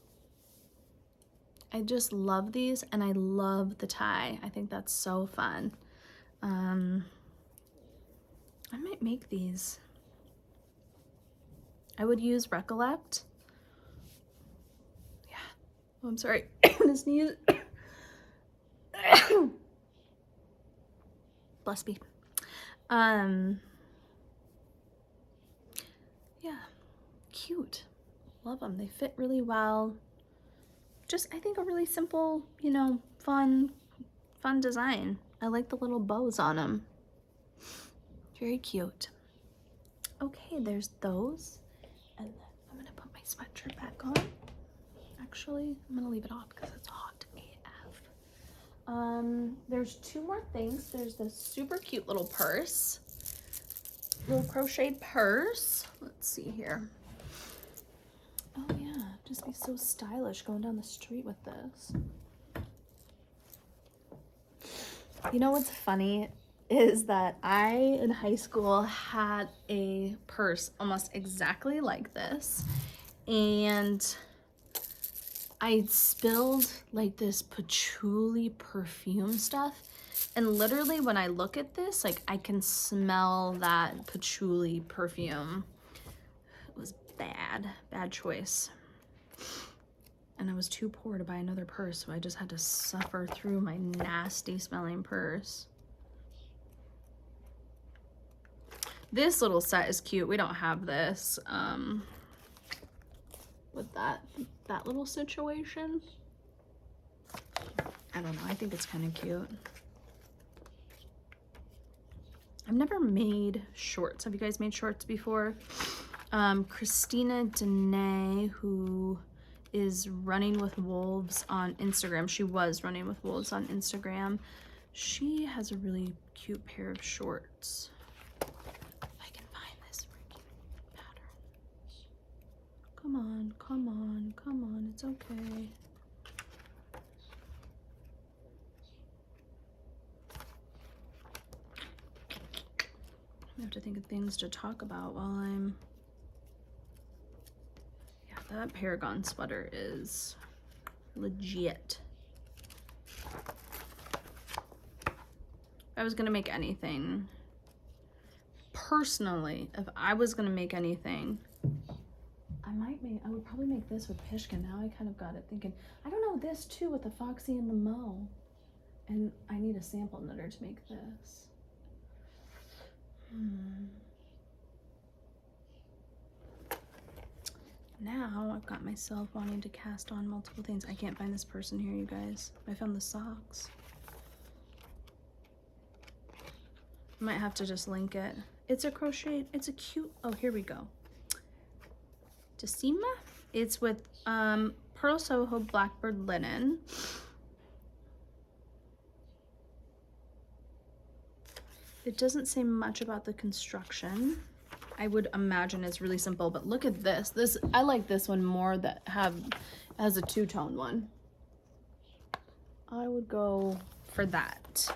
I just love these, and I love the tie. I think that's so fun. I might make these. I would use Recollect. Yeah. Oh, I'm sorry. I'm gonna sneeze. Bless me. Yeah, cute. Love them. They fit really well. Just, I think, a really simple, you know, fun design. I like the little bows on them. Very cute. Okay, there's those. And then I'm gonna put my sweatshirt back on. Actually, I'm gonna leave it off because it's hot AF. There's 2 more things. There's this super cute little purse. Little crocheted purse. Let's see here. Oh yeah, just be so stylish going down the street with this. You know what's funny is that I, in high school, had a purse almost exactly like this, and I spilled like this patchouli perfume stuff, and literally when I look at this, like I can smell that patchouli perfume. It was bad choice. And I was too poor to buy another purse, so I just had to suffer through my nasty smelling purse. This little set is cute. We don't have this with that little situation. I don't know. I think it's kind of cute. I've never made shorts. Have you guys made shorts before? Christina Dene, who is running with wolves on Instagram. She was running with wolves on Instagram. She has a really cute pair of shorts. If I can find this freaking pattern. Come on, come on, come on. It's okay. I have to think of things to talk about while I'm... Yeah, that Paragon sweater is legit. If I was gonna make anything, personally, if I was gonna make anything, I would probably make this with Pishkin. Now I kind of got it thinking, I don't know, this too with the Foxy and the Mo. And I need a sample knitter to make this. Now I've got myself wanting to cast on multiple things. I can't find this person here, you guys. I found the socks. I might have to just link it. It's a crochet, it's a cute, oh, here we go. Decima. It's with Pearl Soho Blackbird linen. It doesn't say much about the construction. I would imagine it's really simple, but look at this. I like this one more that has a two-tone one. I would go for that.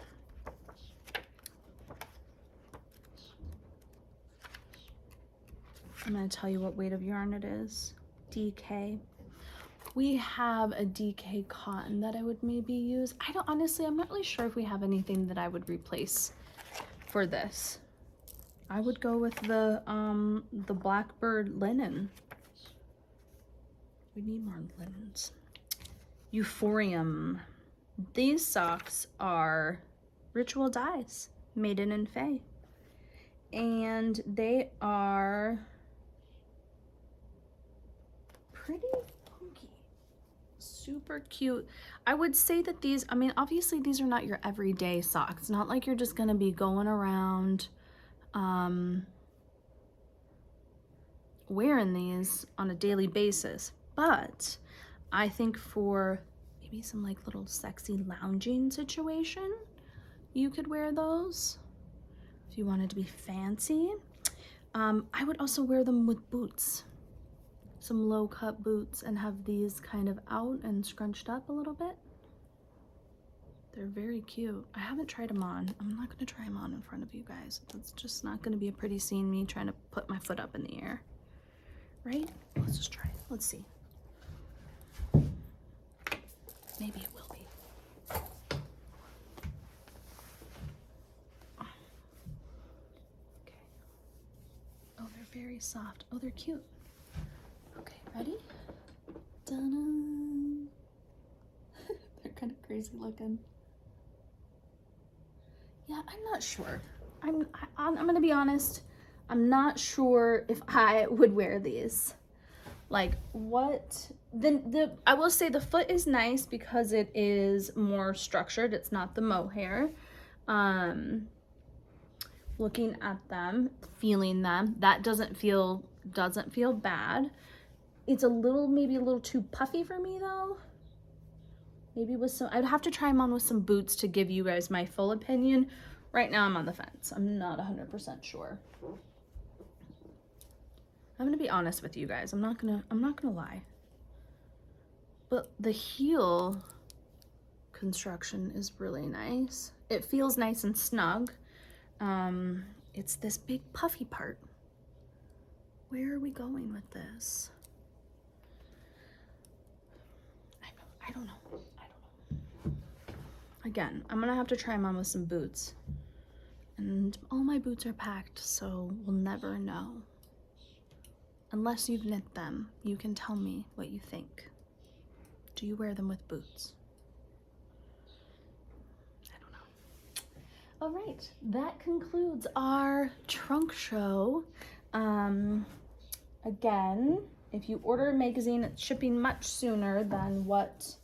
I'm gonna tell you what weight of yarn it is. DK. We have a DK cotton that I would maybe use. Honestly, I'm not really sure if we have anything that I would replace for this. I would go with the Blackbird linen. We need more linens. Euphorium. These socks are Ritual Dyes, Maiden and Faye. And they are pretty funky. Super cute. I would say that these, I mean, obviously these are not your everyday socks. It's not like you're just gonna be going around wearing these on a daily basis, but I think for maybe some like little sexy lounging situation, you could wear those if you wanted to be fancy. I would also wear them with boots, some low cut boots, and have these kind of out and scrunched up a little bit. They're very cute. I haven't tried them on. I'm not gonna try them on in front of you guys. It's just not gonna be a pretty scene, me trying to put my foot up in the air. Right? Let's just try it. Let's see. Maybe it will be. Okay. Oh, they're very soft. Oh, they're cute. Okay, ready? Dun-dun. They're kind of crazy looking. Yeah, I'm not sure. I'm gonna be honest. I'm not sure if I would wear these. Like what? I will say the foot is nice because it is more structured. It's not the mohair. Looking at them, feeling them, that doesn't feel bad. It's maybe a little too puffy for me though. Maybe with some, I'd have to try them on with some boots to give you guys my full opinion. Right now I'm on the fence. I'm not 100% sure. I'm gonna be honest with you guys. I'm not gonna lie. But the heel construction is really nice. It feels nice and snug. It's this big puffy part. Where are we going with this? I don't know. Again, I'm gonna have to try them on with some boots. And all my boots are packed, so we'll never know. Unless you've knit them, you can tell me what you think. Do you wear them with boots? I don't know. All right, that concludes our trunk show. Again, if you order a magazine, it's shipping much sooner than what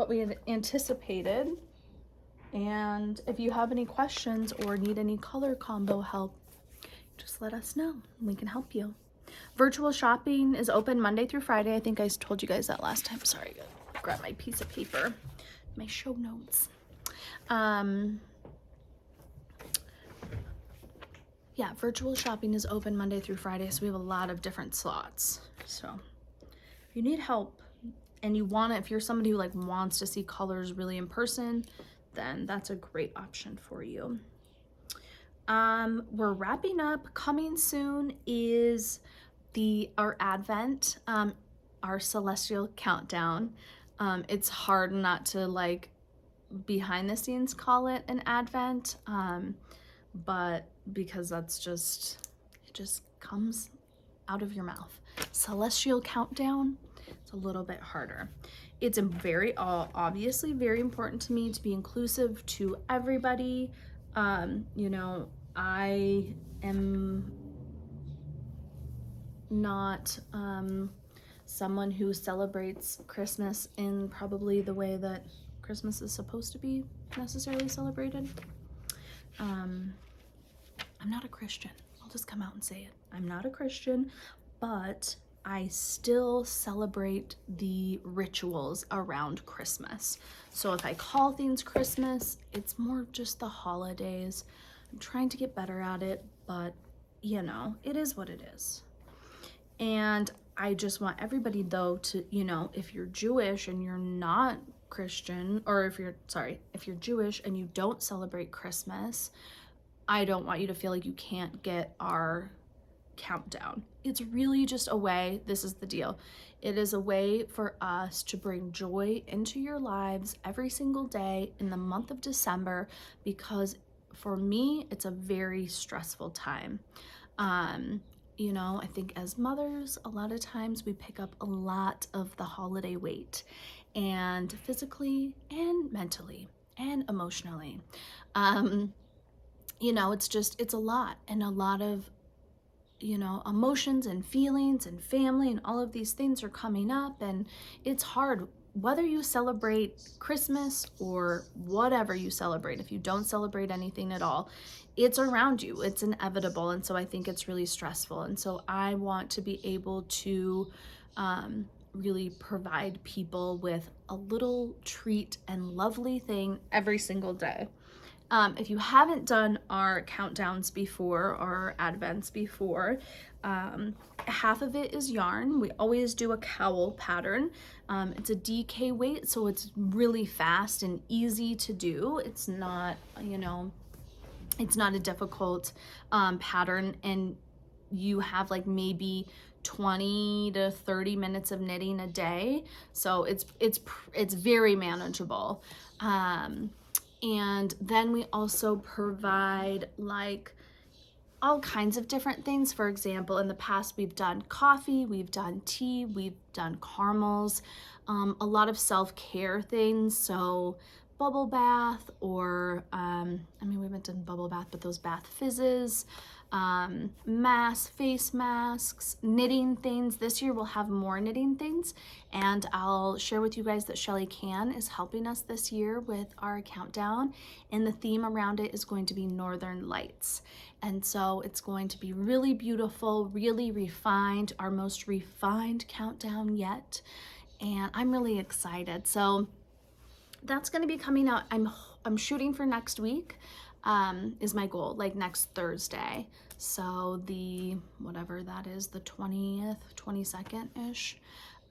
we had anticipated. And if you have any questions or need any color combo help, just let us know. We can help you. Virtual shopping is open Monday through Friday. I think I told you guys that last time. Sorry, I gotta grab my piece of paper, my show notes. Yeah, virtual shopping is open Monday through Friday, so we have a lot of different slots. So if you need help and you want it, if you're somebody who like wants to see colors really in person, then that's a great option for you. We're wrapping up. Coming soon is our Advent, our celestial countdown. It's hard not to like behind the scenes call it an Advent, but because that's just, it just comes out of your mouth. Celestial countdown, it's a little bit harder. It's a very, obviously very important to me to be inclusive to everybody. You know, I am not someone who celebrates Christmas in probably the way that Christmas is supposed to be necessarily celebrated. I'm not a Christian. I'll just come out and say it. I'm not a Christian, but I still celebrate the rituals around Christmas. So if I call things Christmas, it's more just the holidays. I'm trying to get better at it, but you know, it is what it is. And I just want everybody though to, you know, if you're Jewish and you're not Christian, or if you're Jewish and you don't celebrate Christmas, I don't want you to feel like you can't get our countdown. It's really just a way, this is the deal. It is a way for us to bring joy into your lives every single day in the month of December, because for me, it's a very stressful time. You know, I think as mothers, a lot of times we pick up a lot of the holiday weight, and physically and mentally and emotionally. You know, it's a lot, and a lot of, you know, emotions and feelings and family and all of these things are coming up, and it's hard whether you celebrate Christmas or whatever you celebrate. If you don't celebrate anything at all, it's around you, it's inevitable. And so I think it's really stressful. And so I want to be able to really provide people with a little treat and lovely thing every single day. If you haven't done our countdowns before, or advents before, half of it is yarn. We always do a cowl pattern. It's a DK weight, so it's really fast and easy to do. It's not, you know, it's not a difficult pattern, and you have like maybe 20 to 30 minutes of knitting a day. So it's very manageable. And then we also provide like all kinds of different things. For example, in the past, we've done coffee, we've done tea, we've done caramels, a lot of self-care things. So bubble bath, or, I mean, we haven't done bubble bath, but those bath fizzes, face masks, knitting things. This year we'll have more knitting things, and I'll share with you guys that Shelly Can is helping us this year with our countdown, and the theme around it is going to be Northern Lights. And so it's going to be really beautiful, really refined, our most refined countdown yet, and I'm really excited. So that's going to be coming out. I'm shooting for next week, is my goal, like next Thursday. So the, whatever that is, the 20th, 22nd-ish.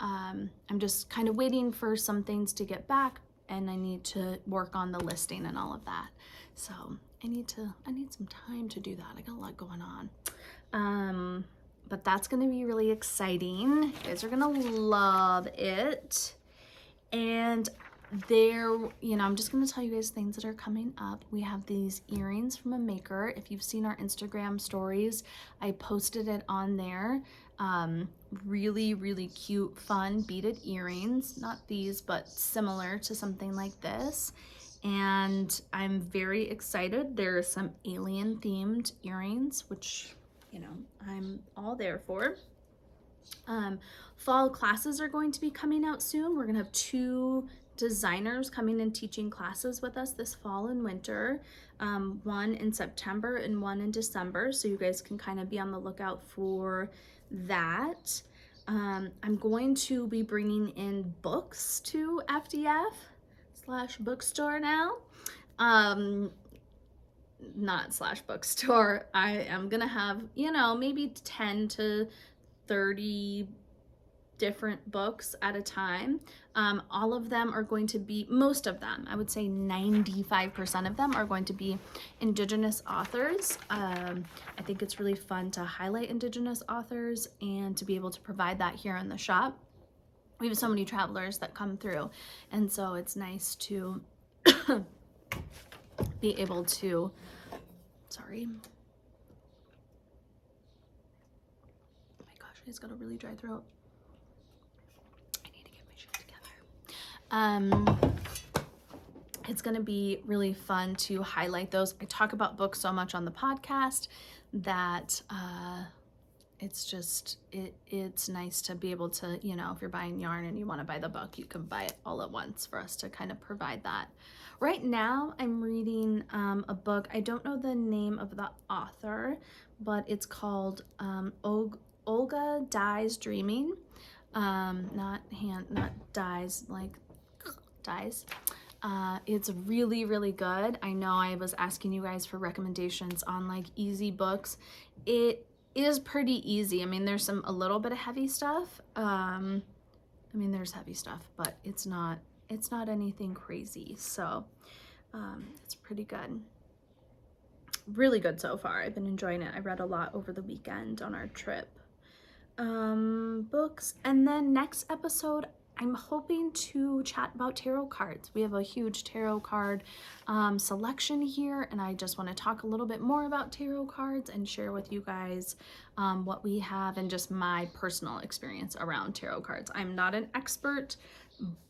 I'm just kind of waiting for some things to get back, and I need to work on the listing and all of that. So I need some time to do that. I got a lot going on. but that's going to be really exciting. You guys are going to love it. And there, you know, I'm just going to tell you guys things that are coming up. We have these earrings from a maker. If you've seen our Instagram stories, I posted it on there. Really, really cute, fun beaded earrings. Not these, but similar to something like this. And I'm very excited. There are some alien themed earrings, which, you know, I'm all there for. Fall classes are going to be coming out soon. We're gonna have 2 designers coming and teaching classes with us this fall and winter. One in September and one in December, so you guys can kind of be on the lookout for that. I'm going to be bringing in books to FDF/bookstore now. Not slash bookstore. I am gonna have, you know, maybe 10 to 30 different books at a time. All of them are going to be, most of them, I would say 95% of them are going to be Indigenous authors. I think it's really fun to highlight Indigenous authors and to be able to provide that here in the shop. We have so many travelers that come through, and so it's nice to be able to, sorry. Oh my gosh, I just got a really dry throat. I need to get my shit together. It's gonna be really fun to highlight those. I talk about books so much on the podcast that it's just, it's nice to be able to, you know, if you're buying yarn and you want to buy the book, you can buy it all at once for us to kind of provide that. Right now I'm reading a book. I don't know the name of the author, but it's called Olga Dies Dreaming. Not dies, like dies. It's really, really good. I know I was asking you guys for recommendations on like easy books. It is pretty easy. I mean, there's a little bit of heavy stuff. I mean, there's heavy stuff, but it's not anything crazy. So, it's pretty good. Really good so far. I've been enjoying it. I read a lot over the weekend on our trip. Books. And then next episode, I'm hoping to chat about tarot cards. We have a huge tarot card selection here, and I just want to talk a little bit more about tarot cards and share with you guys what we have and just my personal experience around tarot cards. I'm not an expert,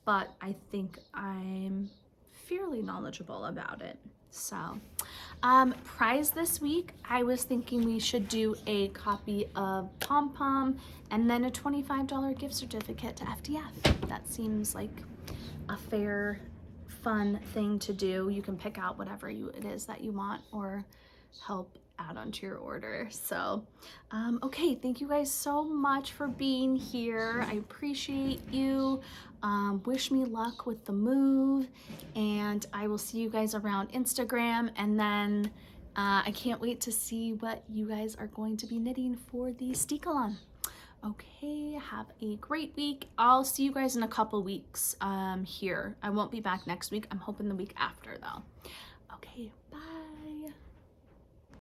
but I think I'm fairly knowledgeable about it. So, prize this week, I was thinking we should do a copy of Pom Pom and then a $25 gift certificate to FDF. That seems like a fair, fun thing to do. You can pick out whatever it is that you want or help add onto your order. So, okay, thank you guys so much for being here. I appreciate you. Wish me luck with the move, and I will see you guys around Instagram, and then I can't wait to see what you guys are going to be knitting for the Steek-a-lon. Okay, have a great week. I'll see you guys in a couple weeks here. I won't be back next week. I'm hoping the week after though. Okay, bye.